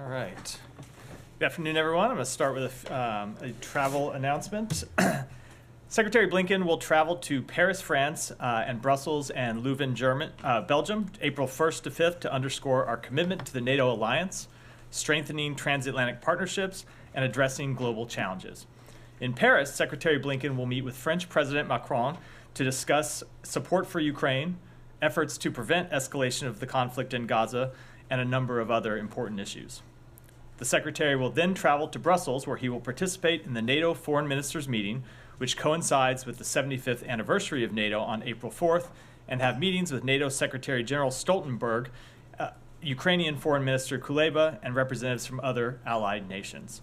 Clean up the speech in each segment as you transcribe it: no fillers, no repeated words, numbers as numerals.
right. Good afternoon, everyone. I'm going to start with a travel announcement. Secretary Blinken will travel to Paris, France, and Brussels and Leuven, Belgium, April 1st to 5th to underscore our commitment to the NATO alliance, strengthening transatlantic partnerships, and addressing global challenges. In Paris, Secretary Blinken will meet with French President Macron to discuss support for Ukraine, efforts to prevent escalation of the conflict in Gaza, and a number of other important issues. The Secretary will then travel to Brussels, where he will participate in the NATO Foreign Ministers meeting, which coincides with the 75th anniversary of NATO on April 4th, and have meetings with NATO Secretary General Stoltenberg, Ukrainian Foreign Minister Kuleba, and representatives from other allied nations.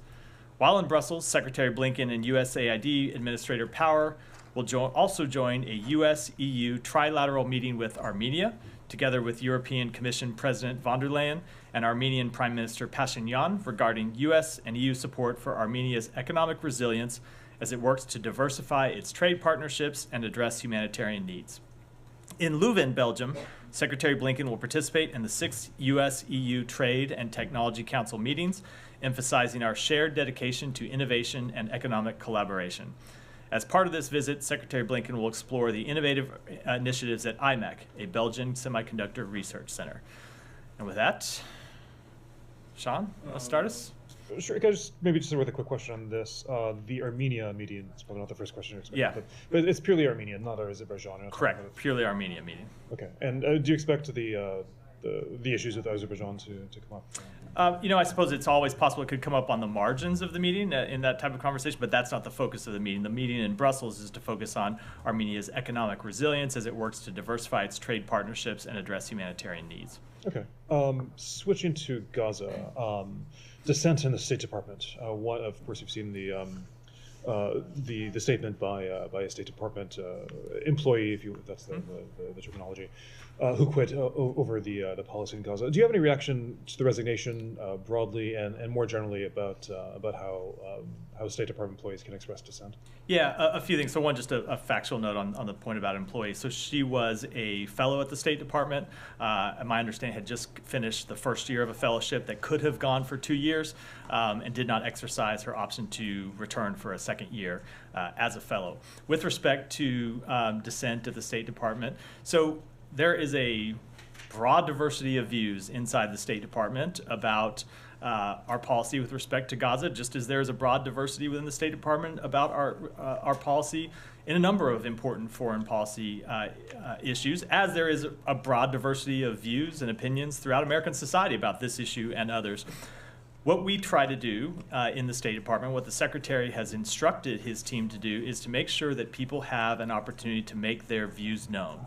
While in Brussels, Secretary Blinken and USAID Administrator Power will also join a US-EU trilateral meeting with Armenia, together with European Commission President von der Leyen and Armenian Prime Minister Pashinyan, regarding US and EU support for Armenia's economic resilience as it works to diversify its trade partnerships and address humanitarian needs. In Leuven, Belgium, Secretary Blinken will participate in the 6th US-EU Trade and Technology Council meetings, emphasizing our shared dedication to innovation and economic collaboration. As part of this visit, Secretary Blinken will explore the innovative initiatives at IMEC, a Belgian semiconductor research center. And with that, Sean, want to start us? Sure. Can I just maybe start with a quick question on this? The Armenia meeting is probably not the first question you're expecting. Yeah. But it's purely Armenia, not Azerbaijan. Correct. Purely Armenia meeting. Okay. And do you expect the issues with Azerbaijan to come up? I suppose it's always possible it could come up on the margins of the meeting in that type of conversation, but that's not the focus of the meeting. The meeting in Brussels is to focus on Armenia's economic resilience as it works to diversify its trade partnerships and address humanitarian needs. Okay. Switching to Gaza, dissent in the State Department. One, of course, you've seen the statement by a State Department employee, if that's the terminology, who quit over the policy in Gaza. Do you have any reaction to the resignation broadly and more generally about how State Department employees can express dissent? Yeah, a few things. So one, just a factual note on the point about employees. So she was a fellow at the State Department. My understanding, had just finished the first year of a fellowship that could have gone for 2 years and did not exercise her option to return for a second year as a fellow. With respect to dissent at the State Department, so there is a broad diversity of views inside the State Department about our policy with respect to Gaza, just as there is a broad diversity within the State Department about our policy in a number of important foreign policy issues, as there is a broad diversity of views and opinions throughout American society about this issue and others. What we try to do in the State Department, what the Secretary has instructed his team to do, is to make sure that people have an opportunity to make their views known.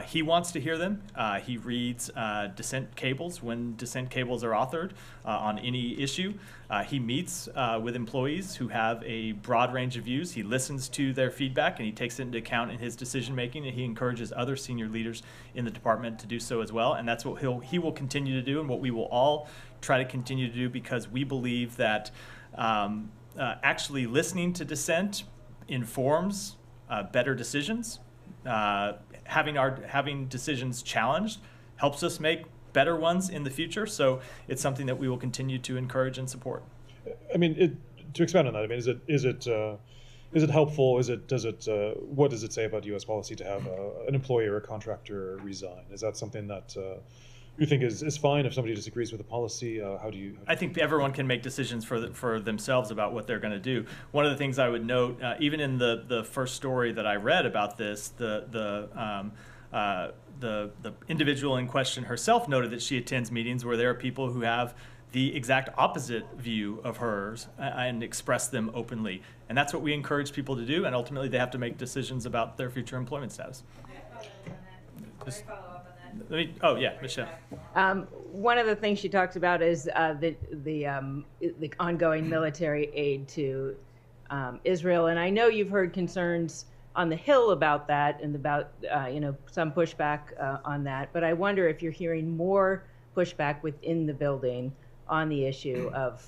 He wants to hear them. He reads dissent cables when dissent cables are authored on any issue. He meets with employees who have a broad range of views. He listens to their feedback and he takes it into account in his decision making, and he encourages other senior leaders in the department to do so as well. And that's what he will continue to do, and what we will all try to continue to do, because we believe that actually listening to dissent informs better decisions. Having decisions challenged helps us make better ones in the future. So it's something that we will continue to encourage and support. I mean, to expand on that, I mean, is it helpful? What does it say about U.S. policy to have an employee or a contractor resign? Is that something that you think is fine if somebody disagrees with the policy? I think everyone can make decisions for themselves about what they're going to do. One of the things I would note, even in the first story that I read about this, the individual in question herself noted that she attends meetings where there are people who have the exact opposite view of hers and express them openly. And that's what we encourage people to do, and ultimately they have to make decisions about their future employment status. Michelle. One of the things she talks about is the ongoing military aid to Israel, and I know you've heard concerns on the Hill about that and about some pushback on that. But I wonder if you're hearing more pushback within the building on the issue of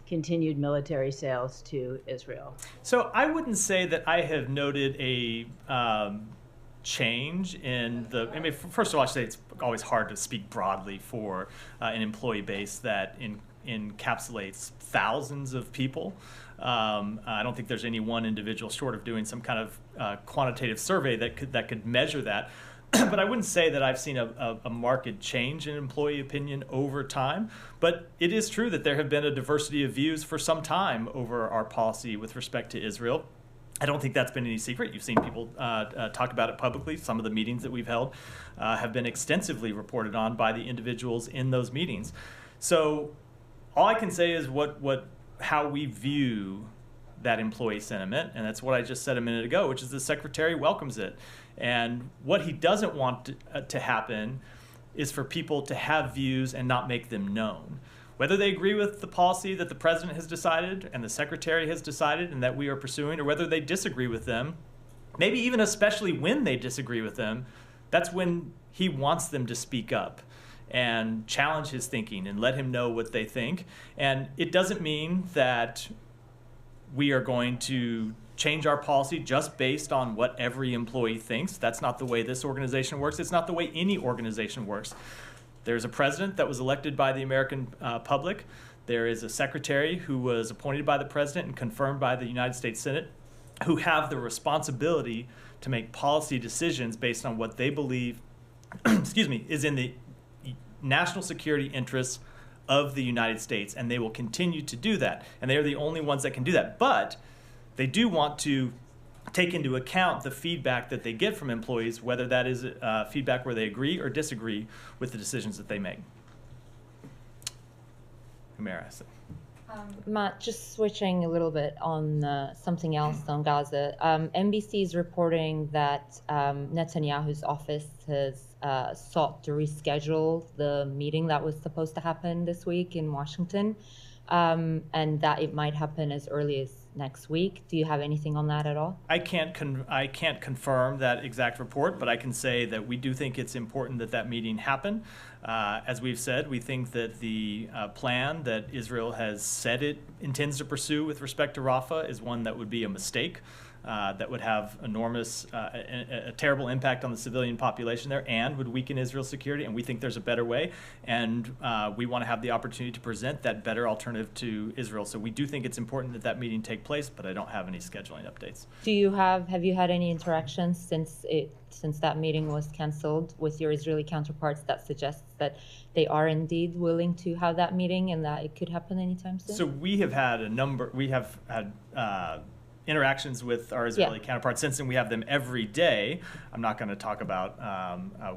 continued military sales to Israel. So I wouldn't say that I have noted a change in the, first of all, I should say it's always hard to speak broadly for an employee base that encapsulates thousands of people. I don't think there's any one individual, short of doing some kind of quantitative survey that could measure that. But I wouldn't say that I've seen a marked change in employee opinion over time. But it is true that there have been a diversity of views for some time over our policy with respect to Israel. I don't think that's been any secret. You've seen people talk about it publicly. Some of the meetings that we've held have been extensively reported on by the individuals in those meetings. So all I can say is how we view that employee sentiment, and that's what I just said a minute ago, which is the Secretary welcomes it. And what he doesn't want to happen is for people to have views and not make them known. Whether they agree with the policy that the President has decided and the Secretary has decided and that we are pursuing, or whether they disagree with them, maybe even especially when they disagree with them, that's when he wants them to speak up and challenge his thinking and let him know what they think. And it doesn't mean that we are going to change our policy just based on what every employee thinks. That's not the way this organization works. It's not the way any organization works. There's a president that was elected by the American public. There is a secretary who was appointed by the president and confirmed by the United States Senate, who have the responsibility to make policy decisions based on what they believe is in the national security interests of the United States, and they will continue to do that. And they are the only ones that can do that. But they do want to take into account the feedback that they get from employees, whether that is feedback where they agree or disagree with the decisions that they make. Humera. Matt, just switching a little bit on something else on Gaza. NBC is reporting that Netanyahu's office has sought to reschedule the meeting that was supposed to happen this week in Washington, and that it might happen as early as next week. Do you have anything on that at all? I can't confirm that exact report, but I can say that we do think it's important that that meeting happen. As we've said, we think that the plan that Israel has said it intends to pursue with respect to Rafah is one that would be a mistake, that would have enormous, a terrible impact on the civilian population there and would weaken Israel's security. And we think there's a better way. And we want to have the opportunity to present that better alternative to Israel. So we do think it's important that that meeting take place, but I don't have any scheduling updates. Have you had any interactions since that meeting was canceled with your Israeli counterparts that suggests that they are indeed willing to have that meeting and that it could happen anytime soon? So we have had interactions with our Israeli counterparts since then. We have them every day. I'm not going to talk about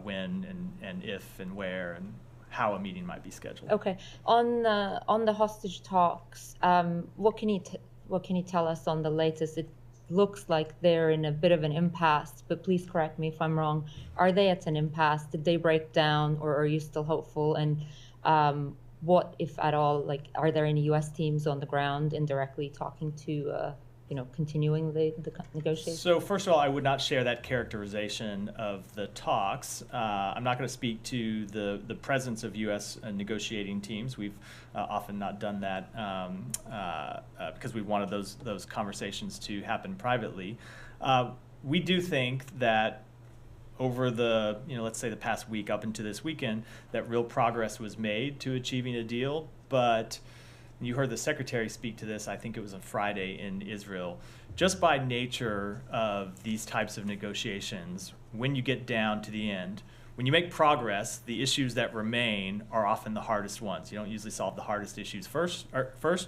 when and if and where and how a meeting might be scheduled. Okay. On the hostage talks, what can you tell us on the latest? It looks like they're in a bit of an impasse, but please correct me if I'm wrong. Are they at an impasse? Did they break down, or are you still hopeful? And what, if at all, are there any U.S. teams on the ground indirectly talking to continuing the negotiations? So first of all, I would not share that characterization of the talks. I'm not going to speak to the presence of U.S. negotiating teams. We've often not done that because we wanted those conversations to happen privately. We do think that over the, let's say the past week up into this weekend, that real progress was made to achieving a deal, but you heard the Secretary speak to this, I think it was on Friday in Israel. Just by nature of these types of negotiations, when you get down to the end, when you make progress, the issues that remain are often the hardest ones. You don't usually solve the hardest issues first,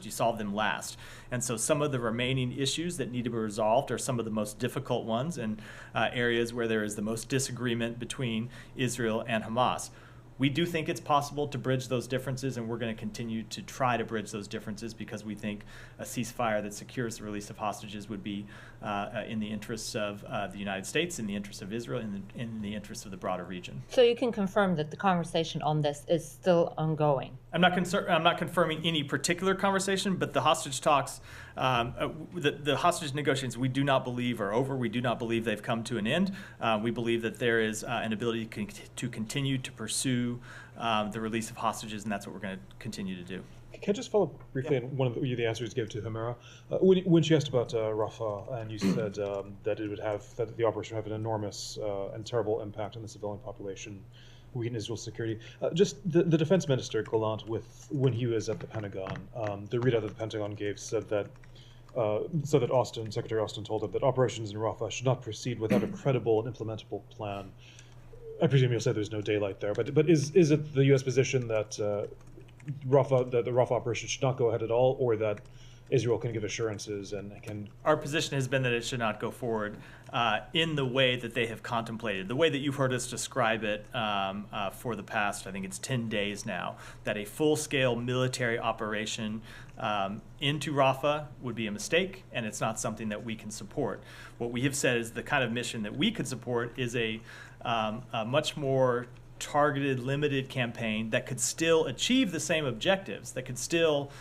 you solve them last. And so some of the remaining issues that need to be resolved are some of the most difficult ones and areas where there is the most disagreement between Israel and Hamas. We do think it's possible to bridge those differences, and we're going to continue to try to bridge those differences because we think a ceasefire that secures the release of hostages would be in the interests of the United States, in the interests of Israel, in the interests of the broader region. So you can confirm that the conversation on this is still ongoing? I'm not confirming any particular conversation, but the hostage talks, the hostage negotiations, we do not believe are over. We do not believe they've come to an end. We believe that there is an ability to continue to pursue the release of hostages, and that's what we're going to continue to do. Can I just follow up briefly on one of the answers you gave to Humera? When she asked about Rafah, and you said that the operation would have an enormous and terrible impact on the civilian population, weaken Israel's security. Just the defense minister, Gallant, when he was at the Pentagon, the readout that the Pentagon gave said that Secretary Austin told him that operations in Rafah should not proceed without a credible and implementable plan. I presume you'll say there's no daylight there, but is it the U.S. position that the Rafah operation should not go ahead at all, or that Israel can give assurances and can... Our position has been that it should not go forward in the way that they have contemplated, the way that you've heard us describe it for the past, I think it's 10 days now, that a full-scale military operation into Rafah would be a mistake, and it's not something that we can support. What we have said is the kind of mission that we could support is a much more targeted, limited campaign that could still achieve the same objectives, that could still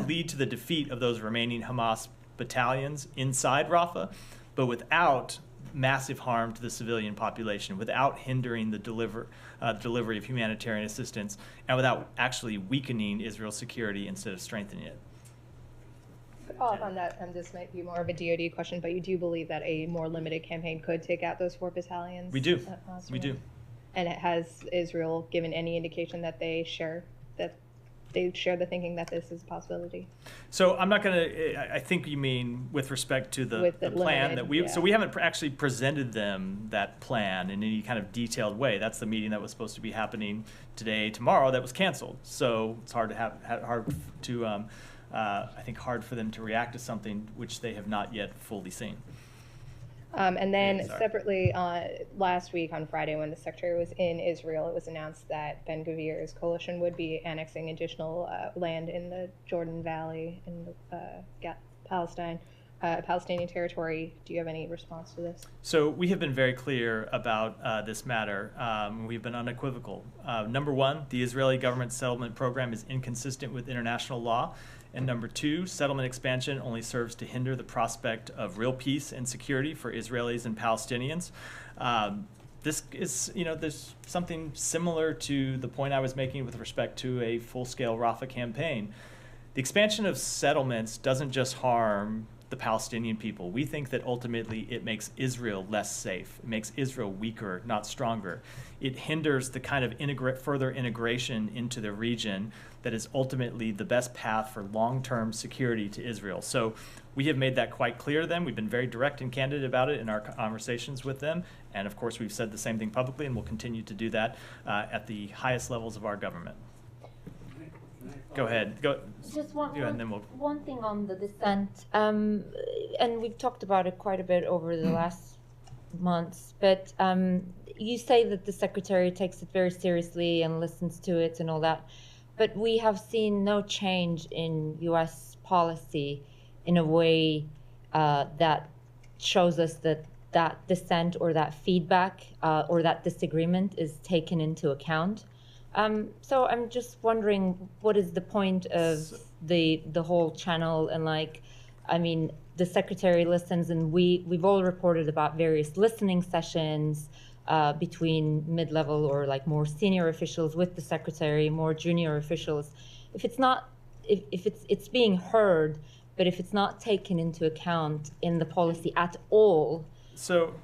lead to the defeat of those remaining Hamas battalions inside Rafah, but without massive harm to the civilian population, without hindering the delivery of humanitarian assistance, and without actually weakening Israel's security instead of strengthening it. To follow up on that, and this might be more of a DoD question, but you do believe that a more limited campaign could take out those 4 battalions? We do. We do. And has Israel given any indication that they share the thinking that this is a possibility? So I'm not going to, I think you mean with respect to the plan that we, so we haven't actually presented them that plan in any kind of detailed way. That's the meeting that was supposed to be happening today, tomorrow, that was canceled. So it's hard to I think hard for them to react to something which they have not yet fully seen. And then separately, last week on Friday, when the Secretary was in Israel, it was announced that Ben-Gvir's coalition would be annexing additional land in the Jordan Valley in Palestinian territory. Do you have any response to this? So we have been very clear about this matter. We've been unequivocal. Number one, the Israeli government settlement program is inconsistent with international law. And number two, settlement expansion only serves to hinder the prospect of real peace and security for Israelis and Palestinians. This is, there's something similar to the point I was making with respect to a full-scale Rafah campaign. The expansion of settlements doesn't just harm the Palestinian people. We think that ultimately it makes Israel less safe. It makes Israel weaker, not stronger. It hinders the kind of further integration into the region that is ultimately the best path for long-term security to Israel. So we have made that quite clear to them. We've been very direct and candid about it in our conversations with them. And of course, we've said the same thing publicly, and we'll continue to do that at the highest levels of our government. Go ahead. Just one thing on the dissent, and we've talked about it quite a bit over the last months, but you say that the Secretary takes it very seriously and listens to it and all that, but we have seen no change in U.S. policy in a way that shows us that dissent or that feedback or that disagreement is taken into account. So I'm just wondering, what is the point of the whole channel? And the Secretary listens, and we've all reported about various listening sessions between mid-level or more senior officials with the Secretary, more junior officials. If it's being heard, but if it's not taken into account in the policy at all,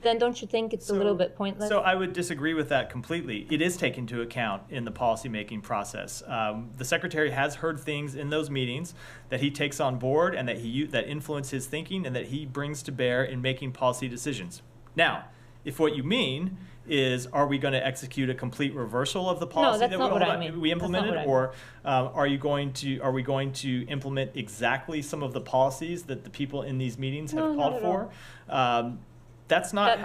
then don't you think it's a little bit pointless? So I would disagree with that completely. It is taken into account in the policymaking process. The Secretary has heard things in those meetings that he takes on board and that influence his thinking and that he brings to bear in making policy decisions. Now, if what you mean is, are we going to execute a complete reversal of the policy we implemented, or are we going to implement exactly some of the policies that the people in these meetings have called for? That's not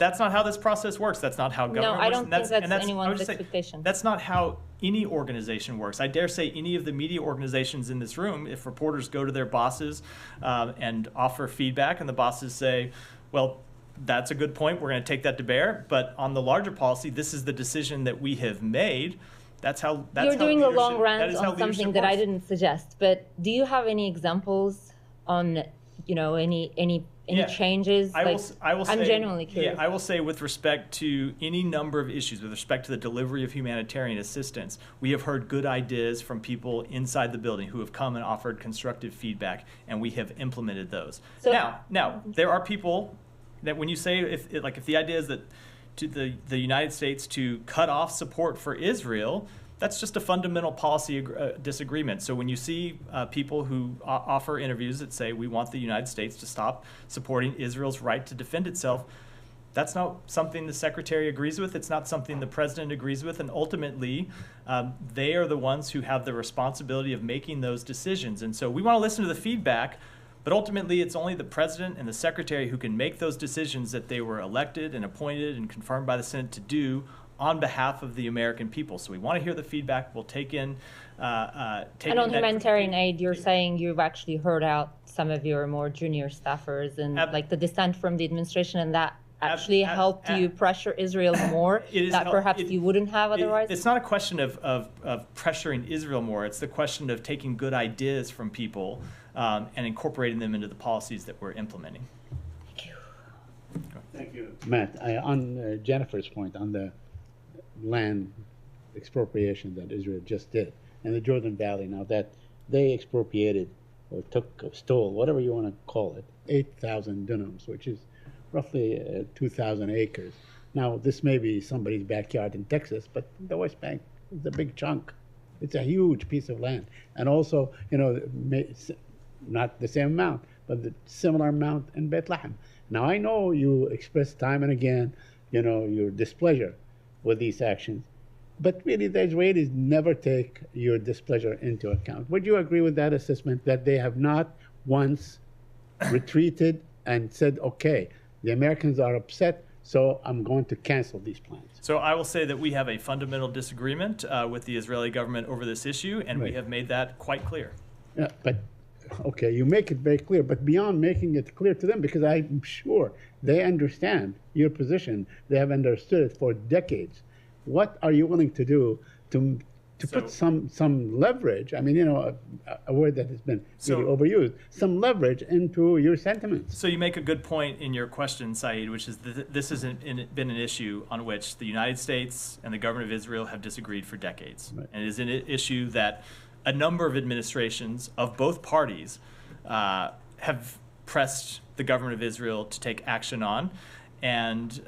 that's not how this process works. That's not how government works. No, I don't think that's anyone's expectation. That's not how any organization works. I dare say any of the media organizations in this room, if reporters go to their bosses and offer feedback, and the bosses say, well, that's a good point, we're going to take that to bear, but on the larger policy, this is the decision that we have made. You're doing a long rant on something that I didn't suggest, but do you have any examples on, any Any changes? I will I'm say, genuinely curious. Yeah, I will say with respect to any number of issues, with respect to the delivery of humanitarian assistance, we have heard good ideas from people inside the building who have come and offered constructive feedback, and we have implemented those. So- now there are people that when you say if the idea is that to the United States to cut off support for Israel, that's just a fundamental policy disagreement. So when you see people who offer interviews that say we want the United States to stop supporting Israel's right to defend itself, that's not something the Secretary agrees with. It's not something the President agrees with. And ultimately, they are the ones who have the responsibility of making those decisions. And so we want to listen to the feedback, but ultimately it's only the President and the Secretary who can make those decisions that they were elected and appointed and confirmed by the Senate to do on behalf of the American people. So we want to hear the feedback. We'll take in and on humanitarian aid, you're saying you've actually heard out some of your more junior staffers and like the dissent from the administration, and that actually helped you pressure Israel more that perhaps you wouldn't have otherwise? It's not a question of pressuring Israel more. It's the question of taking good ideas from people and incorporating them into the policies that we're implementing. Thank you. Thank you, Matt. On Jennifer's point on the land expropriation that Israel just did in the Jordan Valley, now that they expropriated or stole, whatever you want to call it, 8,000 dunams, which is roughly 2,000 acres. Now, this may be somebody's backyard in Texas, but the West Bank is a big chunk. It's a huge piece of land. And also, not the same amount, but the similar amount in Bethlehem. Now, I know you express time and again, your displeasure with these actions, but really the Israelis never take your displeasure into account. Would you agree with that assessment that they have not once retreated and said, okay, the Americans are upset, so I'm going to cancel these plans? So I will say that we have a fundamental disagreement with the Israeli government over this issue, and we have made that quite clear. Yeah, but okay, you make it very clear, but beyond making it clear to them, because I'm sure they understand your position, they have understood it for decades. What are you willing to do to put some leverage? I mean, a word that has been really overused. Some leverage into your sentiments. So you make a good point in your question, Saeed, which is this has been an issue on which the United States and the government of Israel have disagreed for decades, and it is an issue that a number of administrations of both parties have pressed the government of Israel to take action on. And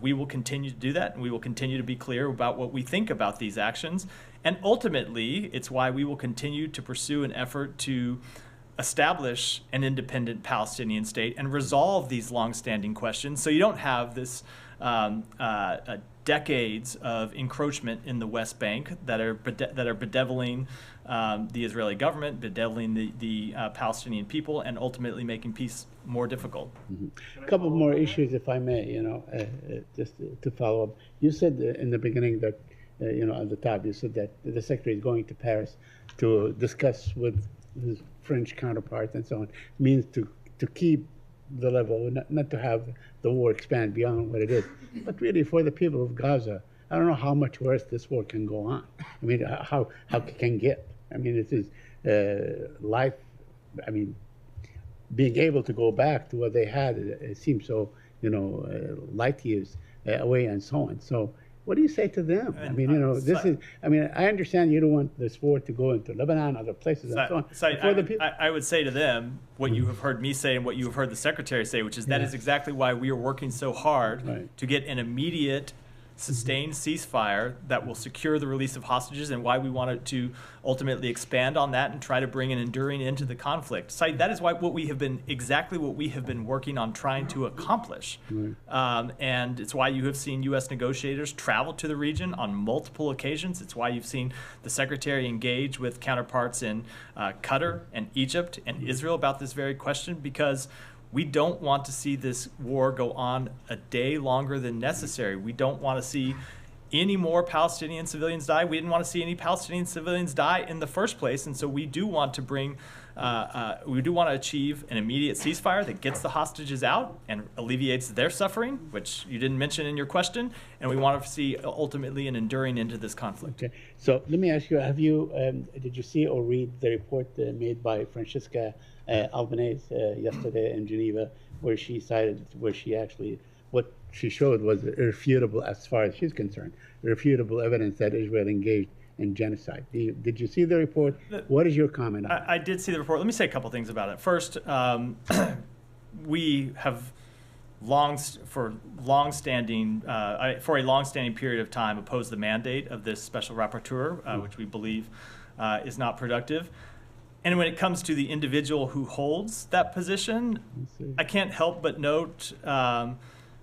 we will continue to do that, and we will continue to be clear about what we think about these actions. And ultimately, it's why we will continue to pursue an effort to establish an independent Palestinian state and resolve these longstanding questions, so you don't have this decades of encroachment in the West Bank that are bedeviling the Israeli government, bedeviling the Palestinian people, and ultimately making peace more difficult. A couple more issues, if I may, just to follow up. You said in the beginning that, at the top, you said that the Secretary is going to Paris to discuss with his French counterparts and so on, means to keep the level, not to have the war expand beyond what it is. But really, for the people of Gaza, I don't know how much worse this war can go on. I mean, how it can get. I mean, it is life. I mean, being able to go back to what they had, it seems so, light years away and so on. So what do you say to them? I mean, I understand you don't want this war to go into Lebanon, other places, and so on. I would say to them what you have heard me say and what you have heard the Secretary say, which is that is exactly why we are working so hard to get an immediate, sustained ceasefire that will secure the release of hostages, and why we wanted to ultimately expand on that and try to bring an enduring end to the conflict. So that is what we have been working on trying to accomplish. And it's why you have seen U.S. negotiators travel to the region on multiple occasions. It's why you've seen the Secretary engage with counterparts in Qatar and Egypt and Israel about this very question, because we don't want to see this war go on a day longer than necessary. We don't want to see any more Palestinian civilians die. We didn't want to see any Palestinian civilians die in the first place, and so we do want to achieve an immediate ceasefire that gets the hostages out and alleviates their suffering, which you didn't mention in your question, and we want to see ultimately an enduring end to this conflict. Okay, so let me ask you: did you see or read the report made by Francesca Albanese yesterday in Geneva, where she what she showed was irrefutable, as far as she's concerned, irrefutable evidence that Israel engaged in genocide. Did you see the report? What is your comment on it? I did see the report. Let me say a couple things about it. First, we have for a long-standing period of time opposed the mandate of this special rapporteur, which we believe is not productive. And when it comes to the individual who holds that position, I can't help but note a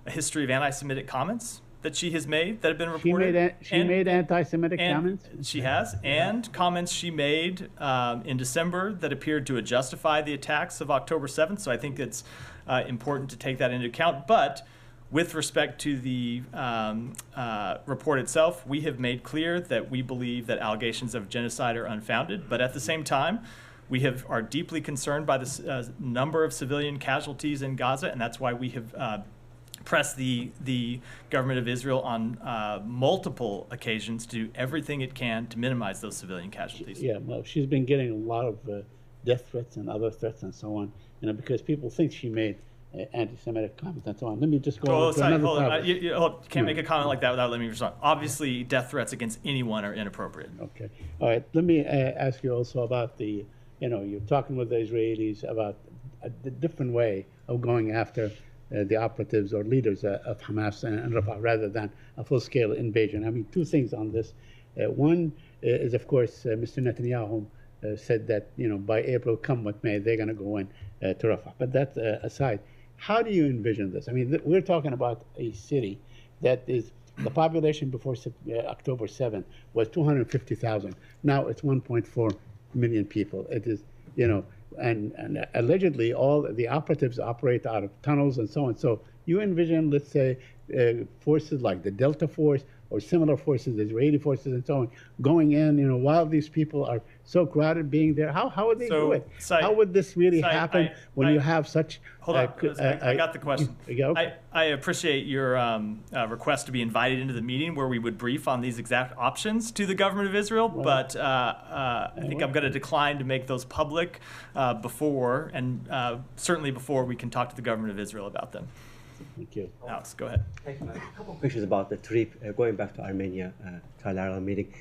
history of anti-Semitic comments that she has made that have been reported. She made anti-Semitic comments? She has, and comments she made in December that appeared to justify the attacks of October 7th. So I think it's important to take that into account. But with respect to the report itself, we have made clear that we believe that allegations of genocide are unfounded. But at the same time, we are deeply concerned by the number of civilian casualties in Gaza, and that's why we have pressed the government of Israel on multiple occasions to do everything it can to minimize those civilian casualties. Yeah, well, she's been getting a lot of death threats and other threats and so on, because people think she made anti-Semitic comments and so on. Let me just go to another topic. You can't make a comment like that without letting me respond. Obviously, death threats against anyone are inappropriate. Okay. All right. Let me ask you also about you're talking with the Israelis about a different way of going after the operatives or leaders of Hamas and Rafah rather than a full-scale invasion. I mean, two things on this. One is, of course, Mr. Netanyahu said that, by April, come what may, they're going to go in to Rafah. But that aside, how do you envision this? I mean, we're talking about a city that is, the population before October 7th was 250,000. Now it's 1.4 million people. It is, and allegedly all the operatives operate out of tunnels and so on. So you envision, let's say, forces like the Delta Force or similar forces, Israeli forces and so on, going in, while these people are so crowded being there. How would they do it? How would this really happen when you have such... Hold on, I got the question. Okay. I appreciate your request to be invited into the meeting where we would brief on these exact options to the government of Israel, but I think I'm going to decline to make those public before, and certainly before we can talk to the government of Israel about them. Thank you. Alex, go ahead. Thank you. A couple of questions about the trip, going back to Armenia trilateral meeting.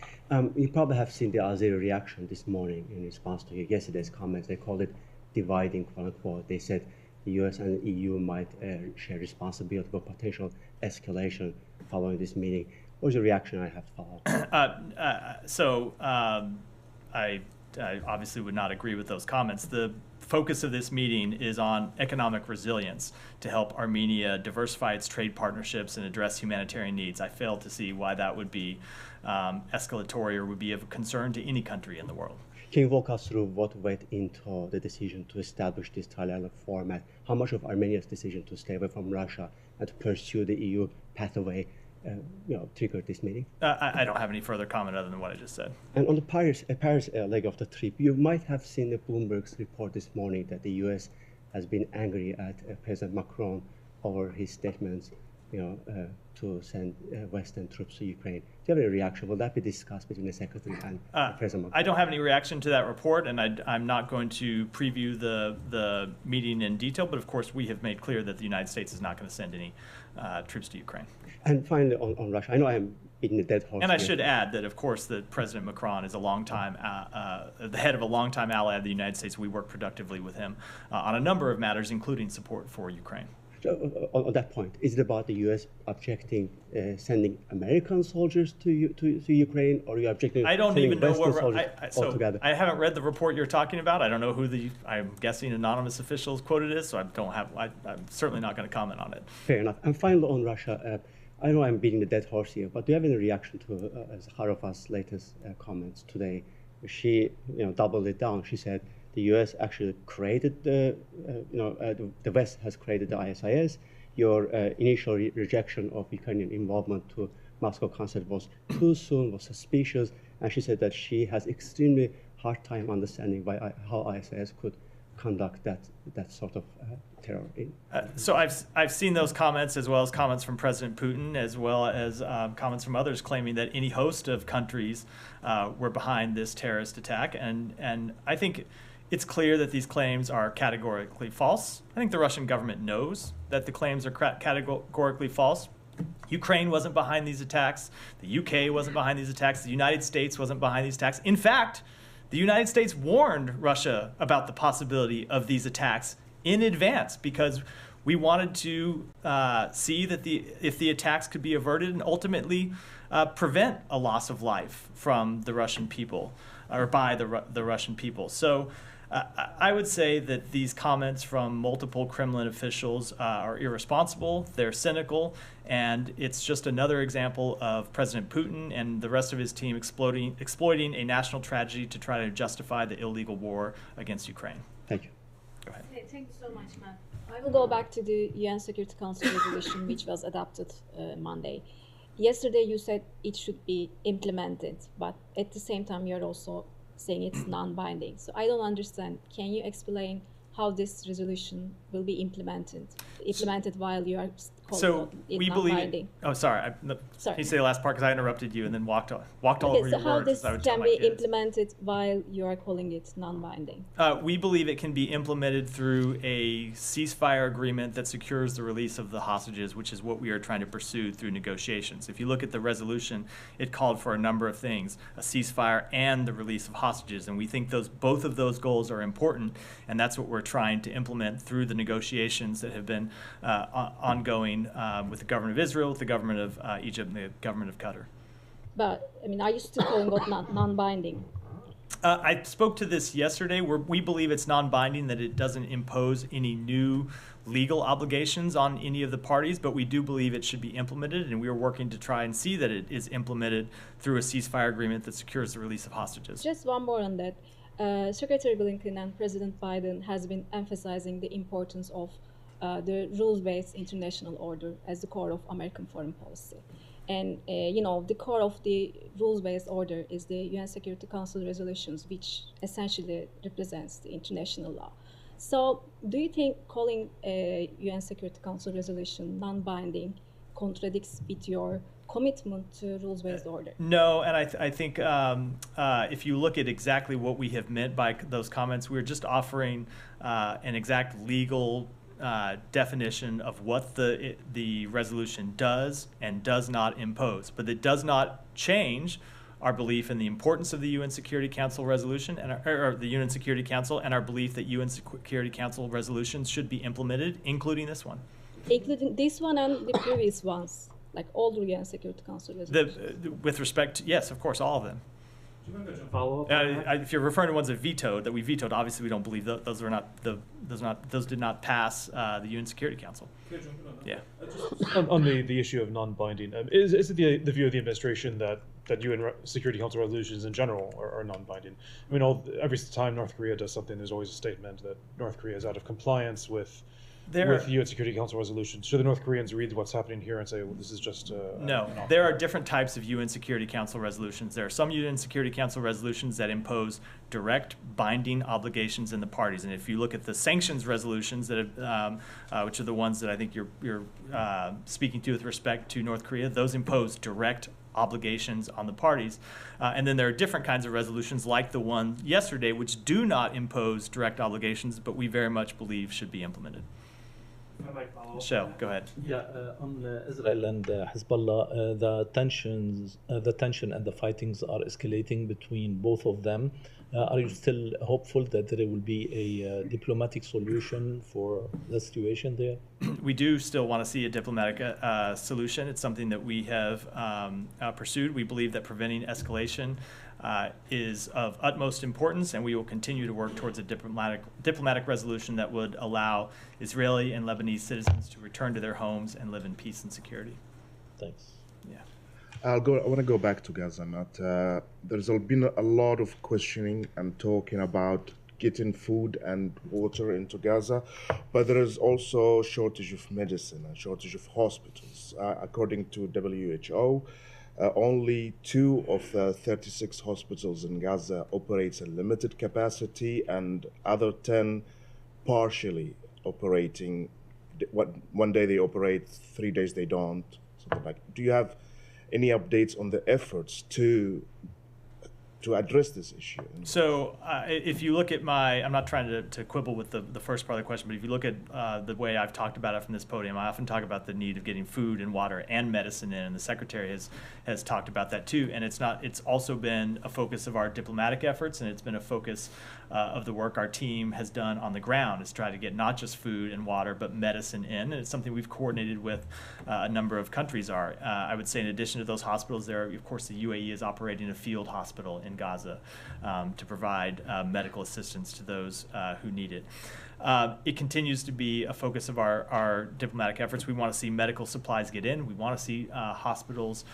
You probably have seen the Azeri reaction this morning in response to yesterday's comments. They called it dividing, quote unquote. They said the US and the EU might share responsibility for potential escalation following this meeting. What was your reaction? I have to follow up. I obviously would not agree with those comments. The focus of this meeting is on economic resilience to help Armenia diversify its trade partnerships and address humanitarian needs. I fail to see why that would be escalatory or would be of concern to any country in the world. Can you walk us through what went into the decision to establish this trilateral format? How much of Armenia's decision to stay away from Russia and to pursue the EU pathway triggered this meeting? I don't have any further comment other than what I just said. And on the Paris leg of the trip, you might have seen the Bloomberg's report this morning that the U.S. has been angry at President Macron over his statements, to send Western troops to Ukraine. Do you have any reaction? Will that be discussed between the Secretary and President Macron? I don't have any reaction to that report, and I'm not going to preview the meeting in detail, but of course we have made clear that the United States is not going to send any troops to Ukraine. And finally, on Russia, I know I am beating the dead horse. And I should add that, of course, that President Macron is the head of a longtime ally of the United States. We work productively with him on a number of matters, including support for Ukraine. On that point, is it about the U.S. objecting sending American soldiers to Ukraine, or are you objecting? I don't even know Western what soldiers altogether? I haven't read the report you're talking about. I don't know who I'm guessing anonymous officials quoted is, so I'm certainly not going to comment on it. Fair enough. And finally, on Russia, I know I'm beating the dead horse here, but do you have any reaction to Zakharova's latest comments today? She, doubled it down. She said the U.S. actually created the West has created the ISIS. your initial rejection of Ukrainian involvement to Moscow concert was too soon, was suspicious, and she said that she has extremely hard time understanding how ISIS could conduct that sort of terror. So I've seen those comments, as well as comments from President Putin, as well as comments from others claiming that any host of countries were behind this terrorist attack, and I think it's clear that these claims are categorically false. I think the Russian government knows that the claims are categorically false. Ukraine wasn't behind these attacks. The UK wasn't behind these attacks. The United States wasn't behind these attacks. In fact, the United States warned Russia about the possibility of these attacks in advance because we wanted to see that if the attacks could be averted and ultimately prevent a loss of life from the Russian people or by the Russian people. So I would say that these comments from multiple Kremlin officials are irresponsible, they're cynical, and it's just another example of President Putin and the rest of his team exploiting a national tragedy to try to justify the illegal war against Ukraine. Thank you. Go ahead. Hey, thank you so much, Matt. I will go back to the UN Security Council resolution, which was adopted Monday. Yesterday, you said it should be implemented, but at the same time, you're also saying it's non-binding. So I don't understand. Can you explain how this resolution will be implemented while you are calling it non-binding? Oh, sorry. Sorry. Can you say the last part because I interrupted you and then walked all over your words. So how this can be implemented? implemented while you are calling it non-binding? We believe it can be implemented through a ceasefire agreement that secures the release of the hostages, which is what we are trying to pursue through negotiations. If you look at the resolution, it called for a number of things, a ceasefire and the release of hostages, and we think both of those goals are important, and that's what we're trying to implement through the negotiations that have been ongoing with the government of Israel, with the government of Egypt, and the government of Qatar. But, I mean, are you still calling it non-binding? I spoke to this yesterday. We believe it's non-binding, that it doesn't impose any new legal obligations on any of the parties, but we do believe it should be implemented, and we are working to try and see that it is implemented through a ceasefire agreement that secures the release of hostages. Just one more on that. Secretary Blinken and President Biden has been emphasizing the importance of the rules-based international order as the core of American foreign policy. And, the core of the rules-based order is the UN Security Council resolutions, which essentially represents the international law. So do you think calling a UN Security Council resolution non-binding contradicts with your commitment to rules-based order? No, and I think if you look at exactly what we have meant by those comments, we're just offering an exact legal definition of what the resolution does and does not impose, but it does not change our belief in the importance of the UN Security Council resolution or the UN Security Council, and our belief that UN Security Council resolutions should be implemented, including this one. Including this one and the previous ones, like all the UN Security Council resolutions. With respect, yes, of course, all of them. Follow-up? If you're referring to ones that we vetoed, obviously we don't believe those did not pass the UN Security Council. Yeah. On the issue of non-binding, is it the view of the administration that UN Security Council resolutions in general are non-binding? I mean, every time North Korea does something, there's always a statement that North Korea is out of compliance with UN Security Council resolutions. Should the North Koreans read what's happening here and say, well, this is just no, there are different types of UN Security Council resolutions. There are some UN Security Council resolutions that impose direct binding obligations in the parties. And if you look at the sanctions resolutions that have, which are the ones that I think you're speaking to with respect to North Korea, those impose direct obligations on the parties. And then there are different kinds of resolutions like the one yesterday, which do not impose direct obligations, but we very much believe should be implemented. Michelle, go ahead. Yeah, on Israel and Hezbollah, the tension and the fightings are escalating between both of them. Are you still hopeful that there will be a diplomatic solution for the situation there? We do still want to see a diplomatic solution. It's something that we have pursued. We believe that preventing escalation is of utmost importance, and we will continue to work towards a diplomatic resolution that would allow Israeli and Lebanese citizens to return to their homes and live in peace and security. Thanks. Yeah. I want to go back to Gaza, Matt. There's been a lot of questioning and talking about getting food and water into Gaza, but there is also a shortage of medicine and shortage of hospitals. According to WHO, only 2 of the 36 hospitals in Gaza operates at limited capacity, and other 10 partially operating. One day they operate, 3 days they don't, something like. Do you have any updates on the efforts to address this issue? So if you look at I'm not trying to quibble with the first part of the question, but if you look at the way I've talked about it from this podium, I often talk about the need of getting food and water and medicine in, and the Secretary has talked about that too. And it's also been a focus of our diplomatic efforts, and it's been a focus of the work our team has done on the ground, is try to get not just food and water, but medicine in. And it's something we've coordinated with a number of countries are. I would say in addition to those hospitals, of course, the UAE is operating a field hospital in Gaza to provide medical assistance to those who need it. It continues to be a focus of our diplomatic efforts. We want to see medical supplies get in. We want to see hospitals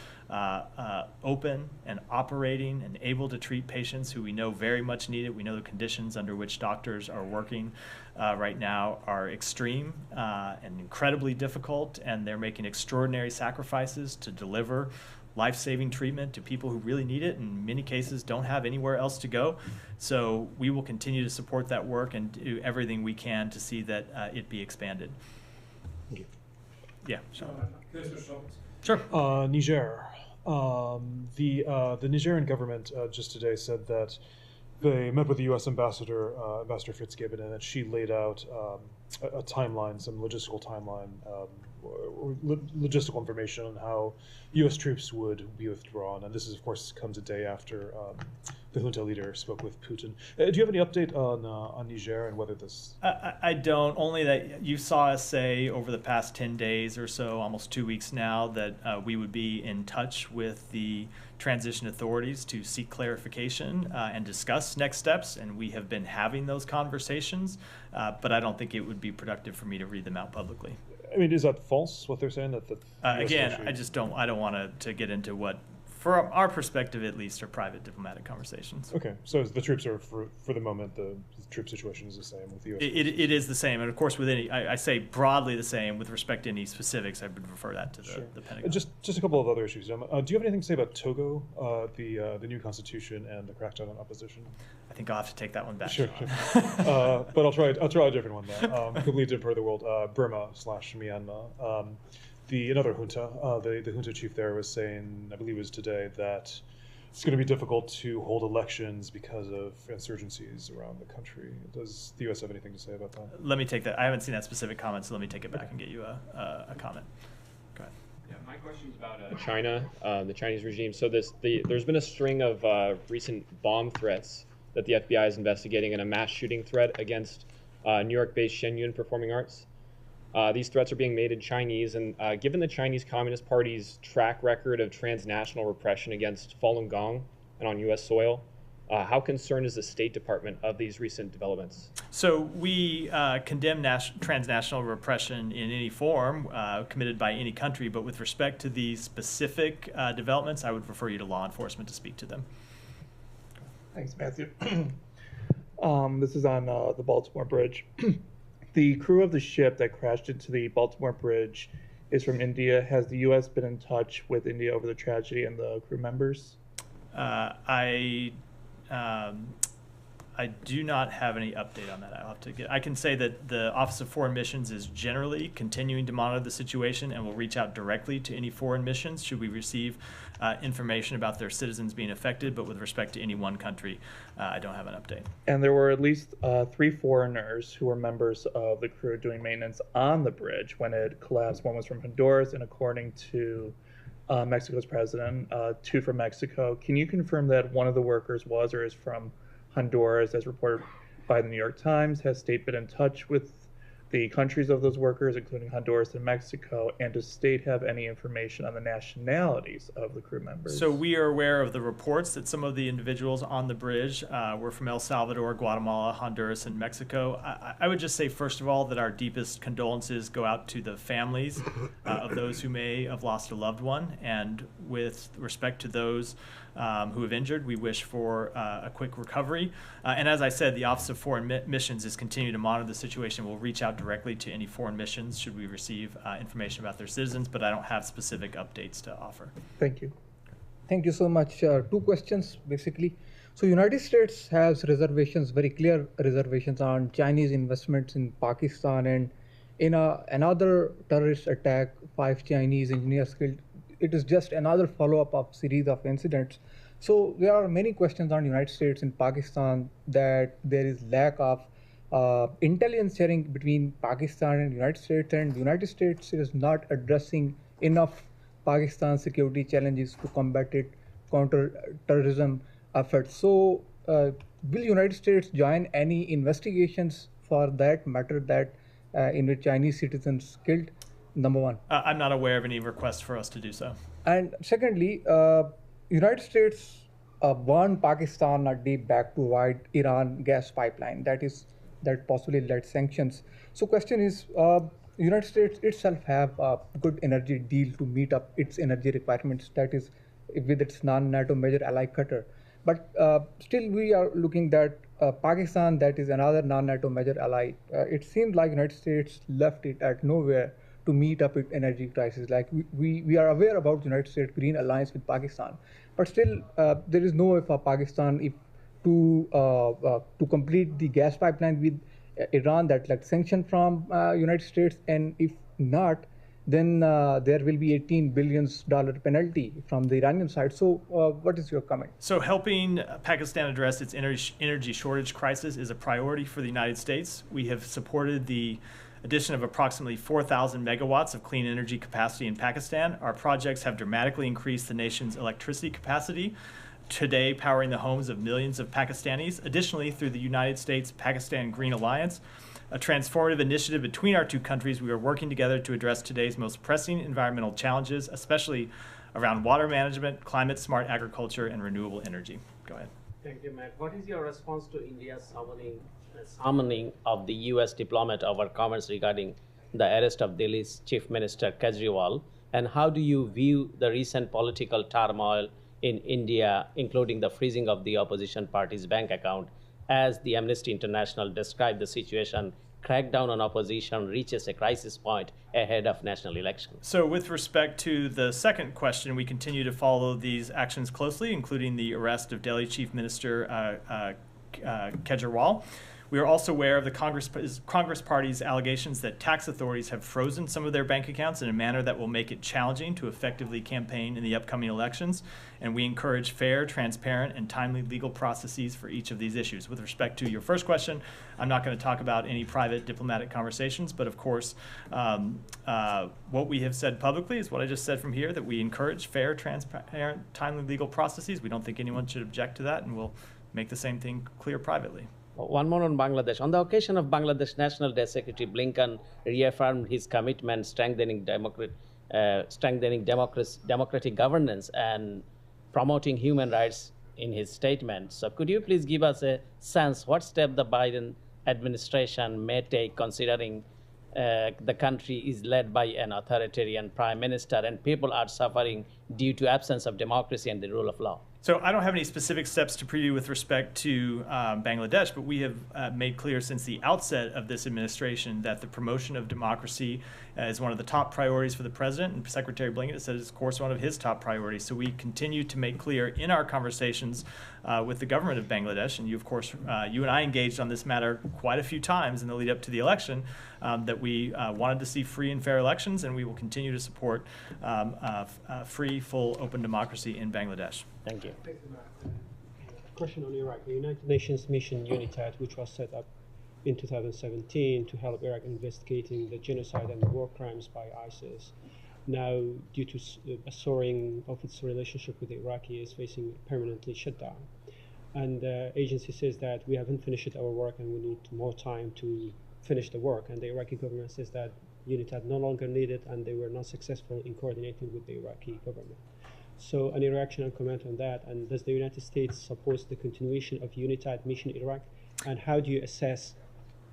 open and operating and able to treat patients who we know very much need it. We know the conditions under which doctors are working right now are extreme and incredibly difficult, and they're making extraordinary sacrifices to deliver life-saving treatment to people who really need it, and in many cases don't have anywhere else to go. So we will continue to support that work and do everything we can to see that it be expanded. Thank you. Yeah. Sure. Niger. The Nigerian government just today said that they met with the U.S. Ambassador Fitzgibbon, and that she laid out a timeline, some logistical timeline, or logistical information on how U.S. troops would be withdrawn. And this is, of course, comes a day after the junta leader spoke with Putin. Do you have any update on Niger and whether this? I don't. Only that you saw us say over the past 10 days or so, almost 2 weeks now, that we would be in touch with the transition authorities to seek clarification and discuss next steps, and we have been having those conversations, but I don't think it would be productive for me to read them out publicly. I mean, is that false, what they're saying? Again, I don't want to get into what, from our perspective at least, are private diplomatic conversations. Okay, so the troops are, for the moment, the troop situation is the same with the U.S. It is the same, and of course, with any, I say broadly the same. With respect to any specifics, I would refer that to the Pentagon. Just a couple of other issues. Do you have anything to say about Togo, the new constitution, and the crackdown on opposition? I think I'll have to take that one back. Sure. But I'll try a different one though. Completely different part of the world. Burma/Myanmar. Another junta, the junta chief there was saying, I believe it was today, that it's going to be difficult to hold elections because of insurgencies around the country. Does the U.S. have anything to say about that? Let me take that. I haven't seen that specific comment, so let me take it back and get you a comment. Go ahead. Yeah, my question is about China, the Chinese regime. So there's been a string of recent bomb threats that the FBI is investigating, and a mass shooting threat against New York-based Shenyun Performing Arts. These threats are being made in Chinese, and given the Chinese Communist Party's track record of transnational repression against Falun Gong and on U.S. soil, how concerned is the State Department of these recent developments? So we condemn transnational repression in any form committed by any country, but with respect to these specific developments, I would refer you to law enforcement to speak to them. Thanks, Matthew. This is on the Baltimore Bridge. The crew of the ship that crashed into the Baltimore Bridge is from India. Has the U.S. been in touch with India over the tragedy and the crew members? I do not have any update on that. I'll have to get. I can say that the Office of Foreign Missions is generally continuing to monitor the situation and will reach out directly to any foreign missions should we receive information about their citizens being affected. But with respect to any one country, I don't have an update. And there were at least 3 foreigners who were members of the crew doing maintenance on the bridge when it collapsed. One was from Honduras, and according to Mexico's president, 2 from Mexico. Can you confirm that one of the workers was or is from Honduras, as reported by the New York Times? Has state been in touch with the countries of those workers, including Honduras and Mexico, and does state have any information on the nationalities of the crew members? So we are aware of the reports that some of the individuals on the bridge were from El Salvador, Guatemala, Honduras, and Mexico. I would just say, first of all, that our deepest condolences go out to the families of those who may have lost a loved one. And with respect to those who have injured, we wish for a quick recovery. And as I said, the Office of Foreign Missions is continuing to monitor the situation. We'll reach out directly to any foreign missions should we receive information about their citizens, but I don't have specific updates to offer. Thank you. Thank you so much. Two questions, basically. So United States has reservations, very clear reservations on Chinese investments in Pakistan, and in another terrorist attack, 5 Chinese engineers killed. It is just another follow-up of series of incidents. So there are many questions on United States and Pakistan that there is lack of intelligence sharing between Pakistan and United States, and the United States is not addressing enough Pakistan's security challenges to combat it, counter-terrorism efforts. So will United States join any investigations for that matter that in which Chinese citizens killed? Number one. I'm not aware of any requests for us to do so. And secondly, United States warned Pakistan a day back to avoid Iran gas pipeline. That possibly led sanctions. So question is, United States itself have a good energy deal to meet up its energy requirements, that is with its non-NATO major ally Qatar. But still we are looking at Pakistan, that is another non-NATO major ally. It seems like United States left it at nowhere to meet up with energy crisis. Like we are aware about United States Green Alliance with Pakistan, but still there is no way for Pakistan to complete the gas pipeline with Iran that like sanction from United States, and if not, then there will be $18 billion penalty from the Iranian side. So what is your comment? So helping Pakistan address its energy shortage crisis is a priority for the United States. We have supported the addition of approximately 4,000 megawatts of clean energy capacity in Pakistan. Our projects have dramatically increased the nation's electricity capacity, today powering the homes of millions of Pakistanis. Additionally, through the United States-Pakistan Green Alliance, a transformative initiative between our two countries, we are working together to address today's most pressing environmental challenges, especially around water management, climate-smart agriculture, and renewable energy. Go ahead. Thank you, Matt. What is your response to India's summoning of the U.S. diplomat over comments regarding the arrest of Delhi's Chief Minister Kejriwal? And how do you view the recent political turmoil in India, including the freezing of the opposition party's bank account, as the Amnesty International described the situation? Crackdown on opposition reaches a crisis point ahead of national elections. So with respect to the second question, we continue to follow these actions closely, including the arrest of Delhi Chief Minister Kejriwal. We are also aware of the Congress Party's allegations that tax authorities have frozen some of their bank accounts in a manner that will make it challenging to effectively campaign in the upcoming elections. And we encourage fair, transparent, and timely legal processes for each of these issues. With respect to your first question, I'm not going to talk about any private diplomatic conversations, but of course, what we have said publicly is what I just said from here, that we encourage fair, transparent, timely legal processes. We don't think anyone should object to that, and we'll make the same thing clear privately. One more on Bangladesh. On the occasion of Bangladesh National Day, Secretary Blinken reaffirmed his commitment strengthening democratic governance and promoting human rights in his statement. So could you please give us a sense what step the Biden administration may take, considering the country is led by an authoritarian prime minister and people are suffering due to absence of democracy and the rule of law? So I don't have any specific steps to preview with respect to Bangladesh, but we have made clear since the outset of this administration that the promotion of democracy is one of the top priorities for the president, and Secretary Blinken said it's, of course, one of his top priorities. So we continue to make clear in our conversations with the government of Bangladesh, and you, of course, you and I engaged on this matter quite a few times in the lead up to the election, that we wanted to see free and fair elections, and we will continue to support free, full, open democracy in Bangladesh. Thank you. Question on Iraq. The United Nations mission UNITAD, which was set up in 2017 to help Iraq investigating the genocide and war crimes by ISIS, now due to a soaring of its relationship with Iraqi, is facing permanently shutdown. And the agency says that we haven't finished our work and we need more time to finish the work. And the Iraqi government says that UNITAD no longer needed, and they were not successful in coordinating with the Iraqi government. So any reaction and comment on that? And does the United States support the continuation of UNITAD mission in Iraq? And how do you assess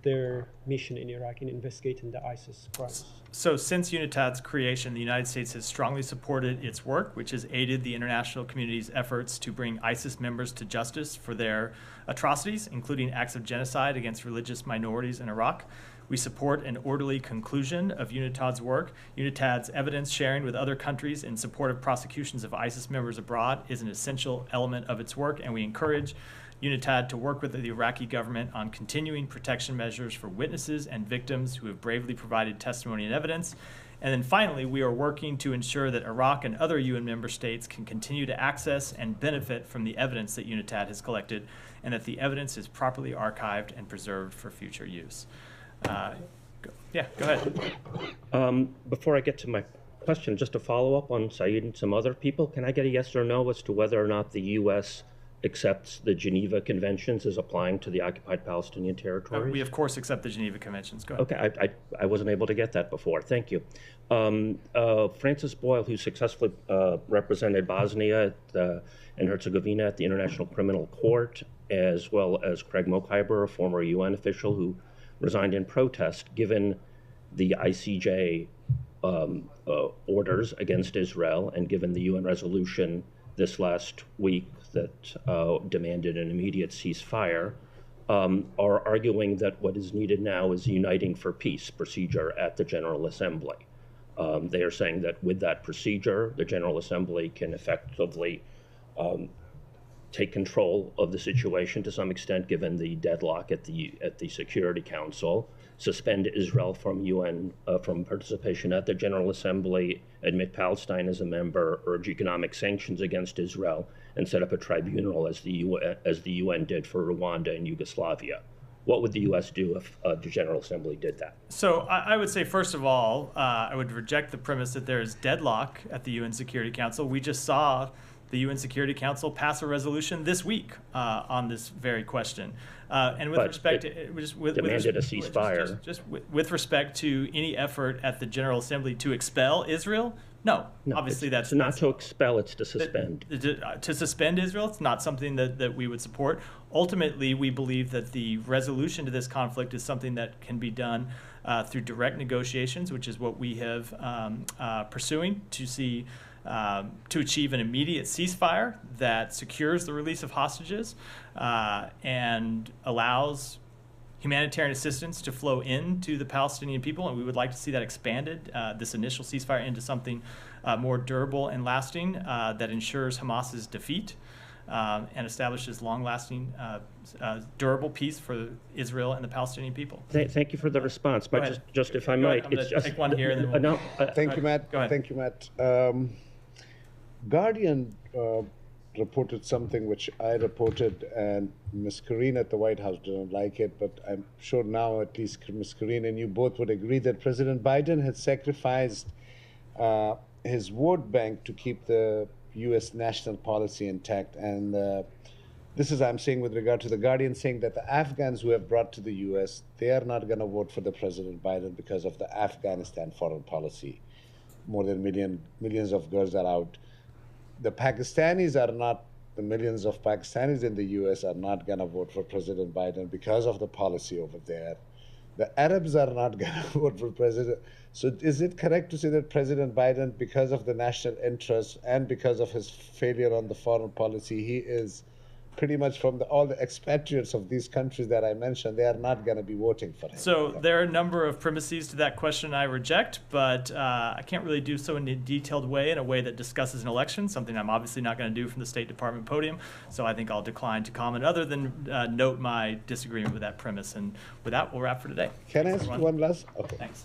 their mission in Iraq in investigating the ISIS crimes? So since UNITAD's creation, the United States has strongly supported its work, which has aided the international community's efforts to bring ISIS members to justice for their atrocities, including acts of genocide against religious minorities in Iraq. We support an orderly conclusion of UNITAD's work. UNITAD's evidence sharing with other countries in support of prosecutions of ISIS members abroad is an essential element of its work, and we encourage UNITAD to work with the Iraqi government on continuing protection measures for witnesses and victims who have bravely provided testimony and evidence. And then finally, we are working to ensure that Iraq and other UN member states can continue to access and benefit from the evidence that UNITAD has collected, and that the evidence is properly archived and preserved for future use. Go ahead. Before I get to my question, just to follow up on Saeed and some other people, can I get a yes or no as to whether or not the U.S. accepts the Geneva Conventions as applying to the occupied Palestinian territories? We, of course, accept the Geneva Conventions. Go ahead. Okay, I wasn't able to get that before. Thank you. Francis Boyle, who successfully represented Bosnia and Herzegovina at the International Criminal Court, as well as Craig Mokhiber, a former UN official who resigned in protest, given the ICJ orders against Israel and given the UN resolution this last week that demanded an immediate ceasefire, are arguing that what is needed now is uniting for peace procedure at the General Assembly. They are saying that with that procedure, the General Assembly can effectively take control of the situation to some extent, given the deadlock at the Security Council, suspend Israel from from participation at the General Assembly, admit Palestine as a member, urge economic sanctions against Israel, and set up a tribunal as the UN did for Rwanda and Yugoslavia. What would the U.S. do if the General Assembly did that? So I would say, first of all, I would reject the premise that there is deadlock at the UN Security Council. We just saw the UN Security Council pass a resolution this week on this very question. And with respect to demanded a ceasefire. With respect to any effort at the General Assembly to expel Israel, no, obviously that's not to expel, it's to suspend. To suspend Israel, it's not something that we would support. Ultimately, we believe that the resolution to this conflict is something that can be done through direct negotiations, which is what we have pursuing to achieve an immediate ceasefire that secures the release of hostages and allows humanitarian assistance to flow into the Palestinian people, and we would like to see that expanded, this initial ceasefire, into something more durable and lasting that ensures Hamas's defeat and establishes long-lasting, durable peace for Israel and the Palestinian people. Thank you for the response, but just if I might, it's just take one here. And then thank you, Matt. Go ahead. Thank you, Matt. Guardian reported something which I reported, and Ms. Karine at the White House didn't like it, but I'm sure now at least Ms. Karine and you both would agree that President Biden had sacrificed his vote bank to keep the U.S. national policy intact. And this is, I'm saying with regard to the Guardian, saying that the Afghans who have brought to the U.S., they are not going to vote for the President Biden because of the Afghanistan foreign policy. More than millions of girls are out. The Pakistanis are not, the millions of Pakistanis in the U.S. are not going to vote for President Biden because of the policy over there. The Arabs are not going to vote for President. So is it correct to say that President Biden, because of the national interest and because of his failure on the foreign policy, he is pretty much from all the expatriates of these countries that I mentioned, they are not going to be voting for him? So there are a number of premises to that question I reject, but I can't really do so in a detailed way, in a way that discusses an election, something I'm obviously not going to do from the State Department podium. So I think I'll decline to comment other than note my disagreement with that premise. And with that, we'll wrap for today. Can I ask one last? Okay. Thanks.